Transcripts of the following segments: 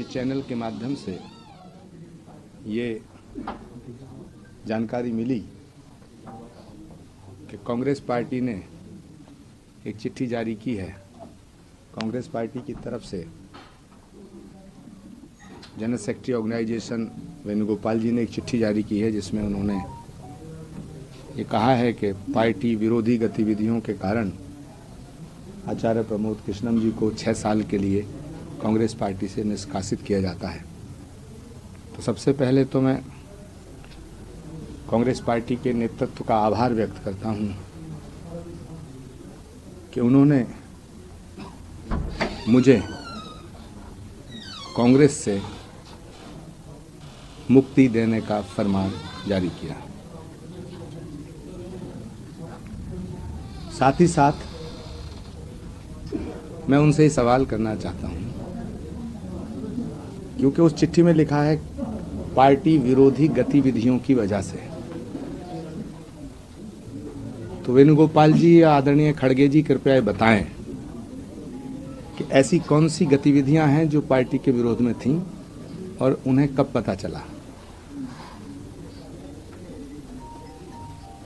Channel के माध्यम से ये जानकारी मिली कि कांग्रेस पार्टी ने एक चिट्ठी जारी की है। कांग्रेस पार्टी की तरफ से जनरल सेक्रेटरी ऑर्गेनाइजेशन वेणुगोपाल जी ने एक चिट्ठी जारी की है, जिसमें उन्होंने ये कहा है कि पार्टी विरोधी गतिविधियों के कारण आचार्य प्रमोद कृष्णम जी को 6 साल के लिए कांग्रेस पार्टी से निष्कासित किया जाता है। तो सबसे पहले तो मैं कांग्रेस पार्टी के नेतृत्व का आभार व्यक्त करता हूं कि उन्होंने मुझे कांग्रेस से मुक्ति देने का फरमान जारी किया। साथ ही साथ मैं उनसे ही सवाल करना चाहता हूं, क्योंकि उस चिट्ठी में लिखा है पार्टी विरोधी गतिविधियों की वजह से। तो वेणुगोपाल जी या आदरणीय खड़गे जी कृपया ये बताएं कि ऐसी कौन सी गतिविधियां हैं जो पार्टी के विरोध में थीं और उन्हें कब पता चला।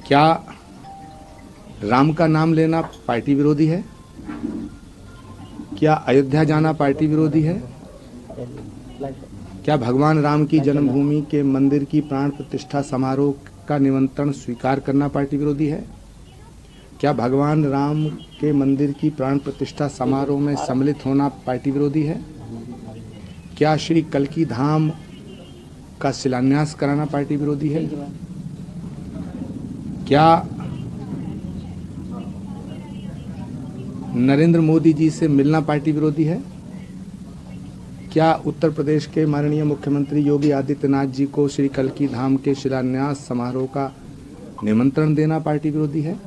क्या राम का नाम लेना पार्टी विरोधी है? क्या अयोध्या जाना पार्टी विरोधी है? क्या भगवान राम की जन्मभूमि के मंदिर की प्राण प्रतिष्ठा समारोह का निमंत्रण स्वीकार करना पार्टी विरोधी है? क्या भगवान राम के मंदिर की प्राण प्रतिष्ठा समारोह में सम्मिलित होना पार्टी विरोधी है? क्या श्री कल्की धाम का शिलान्यास कराना पार्टी विरोधी है? क्या नरेंद्र मोदी जी से मिलना पार्टी विरोधी है? क्या उत्तर प्रदेश के माननीय मुख्यमंत्री योगी आदित्यनाथ जी को श्री कल्की धाम के शिलान्यास समारोह का निमंत्रण देना पार्टी विरोधी है?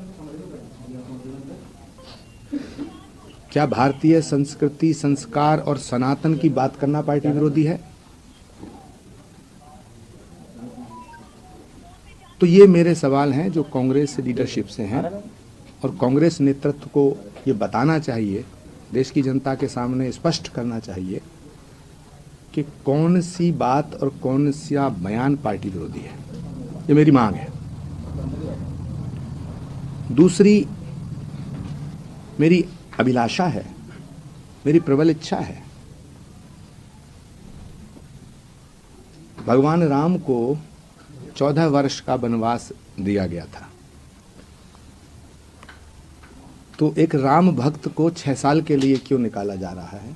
क्या भारतीय संस्कृति, संस्कार और सनातन की बात करना पार्टी विरोधी है? तो ये मेरे सवाल हैं जो कांग्रेस लीडरशिप से हैं, और कांग्रेस नेतृत्व को ये बताना चाहिए, देश की जनता के सामने स्पष्ट करना चाहिए कि कौन सी बात और कौन सा बयान पार्टी विरोधी है। ये मेरी मांग है। दूसरी मेरी अभिलाषा है, मेरी प्रबल इच्छा है, भगवान राम को 14 वर्ष का वनवास दिया गया था, तो एक राम भक्त को 6 साल के लिए क्यों निकाला जा रहा है?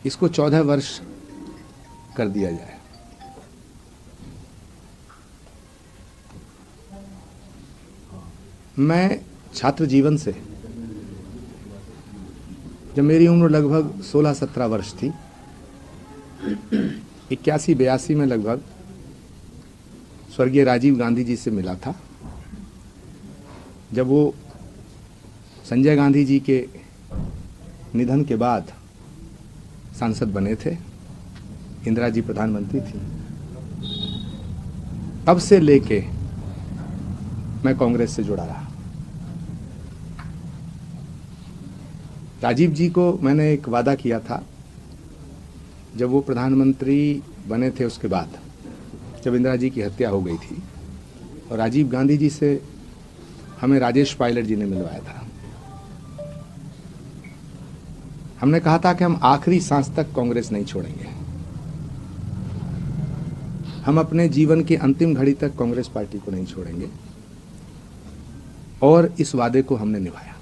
इसको 14 वर्ष कर दिया जाए। मैं छात्र जीवन से, जब मेरी उम्र लगभग 16-17 वर्ष थी, 81-82 में लगभग स्वर्गीय राजीव गांधी जी से मिला था, जब वो संजय गांधी जी के निधन के बाद सांसद बने थे, इंदिरा जी प्रधानमंत्री थी। तब से लेके मैं कांग्रेस से जुड़ा रहा। राजीव जी को मैंने एक वादा किया था, जब वो प्रधानमंत्री बने थे, उसके बाद जब इंदिरा जी की हत्या हो गई थी, और राजीव गांधी जी से हमें राजेश पायलट जी ने मिलवाया था। हमने कहा था कि हम आखिरी सांस तक कांग्रेस नहीं छोड़ेंगे, हम अपने जीवन की अंतिम घड़ी तक कांग्रेस पार्टी को नहीं छोड़ेंगे, और इस वादे को हमने निभाया।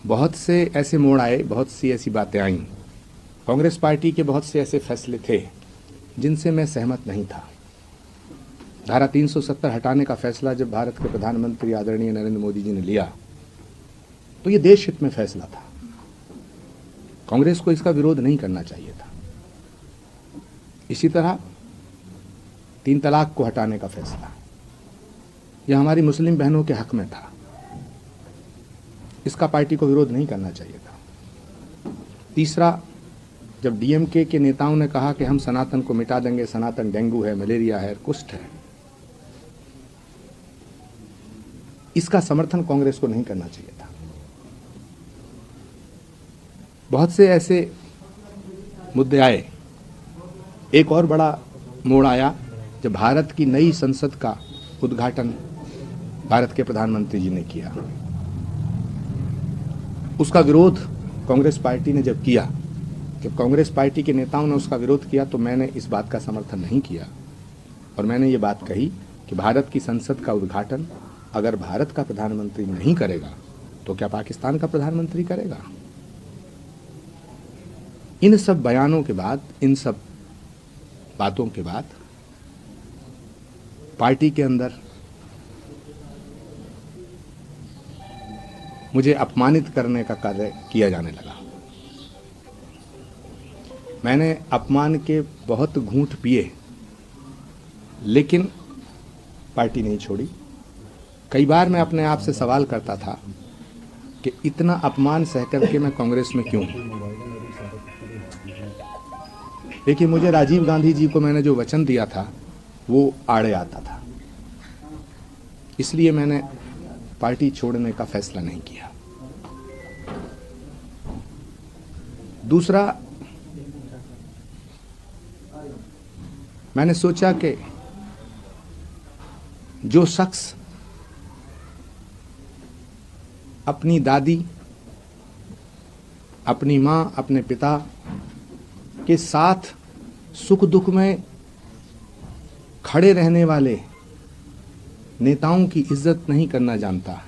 बहुत से ऐसे मोड़ आए, बहुत सी ऐसी बातें आईं, कांग्रेस पार्टी के बहुत से ऐसे फैसले थे जिनसे मैं सहमत नहीं था। धारा 370 हटाने का फैसला जब भारत के प्रधानमंत्री आदरणीय नरेंद्र मोदी जी ने लिया, तो ये देश हित में फैसला था। कांग्रेस को इसका विरोध नहीं करना चाहिए था। इसी तरह 3 तलाक को हटाने का फैसला, यह हमारी मुस्लिम बहनों के हक में था, इसका पार्टी को विरोध नहीं करना चाहिए था। तीसरा, जब डीएमके के नेताओं ने कहा कि हम सनातन को मिटा देंगे, सनातन डेंगू है, मलेरिया है, कुष्ठ है, इसका समर्थन कांग्रेस को नहीं करना चाहिए था। बहुत से ऐसे मुद्दे आए। एक और बड़ा मोड़ आया जब भारत की नई संसद का उद्घाटन भारत के प्रधानमंत्री जी ने किया। उसका विरोध कांग्रेस पार्टी ने जब किया, जब कांग्रेस पार्टी के नेताओं ने उसका विरोध किया, तो मैंने इस बात का समर्थन नहीं किया और मैंने ये बात कही कि भारत की संसद का उद्घाटन अगर भारत का प्रधानमंत्री नहीं करेगा तो क्या पाकिस्तान का प्रधानमंत्री करेगा। इन सब बयानों के बाद, इन सब बातों के बाद पार्टी के अंदर मुझे अपमानित करने का कार्य किया जाने लगा। मैंने अपमान के बहुत घूंट पिए, लेकिन पार्टी नहीं छोड़ी। कई बार मैं अपने आप से सवाल करता था कि इतना अपमान सह करके मैं कांग्रेस में क्यों हूं। देखिए, मुझे राजीव गांधी जी को मैंने जो वचन दिया था वो आड़े आता था, इसलिए मैंने पार्टी छोड़ने का फैसला नहीं किया। दूसरा, मैंने सोचा कि जो शख्स अपनी दादी, अपनी मां, अपने पिता के साथ सुख दुख में खड़े रहने वाले नेताओं की इज्जत नहीं करना जानता,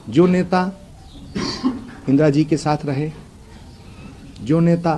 जो नेता इंदिरा जी के साथ रहे, जो नेता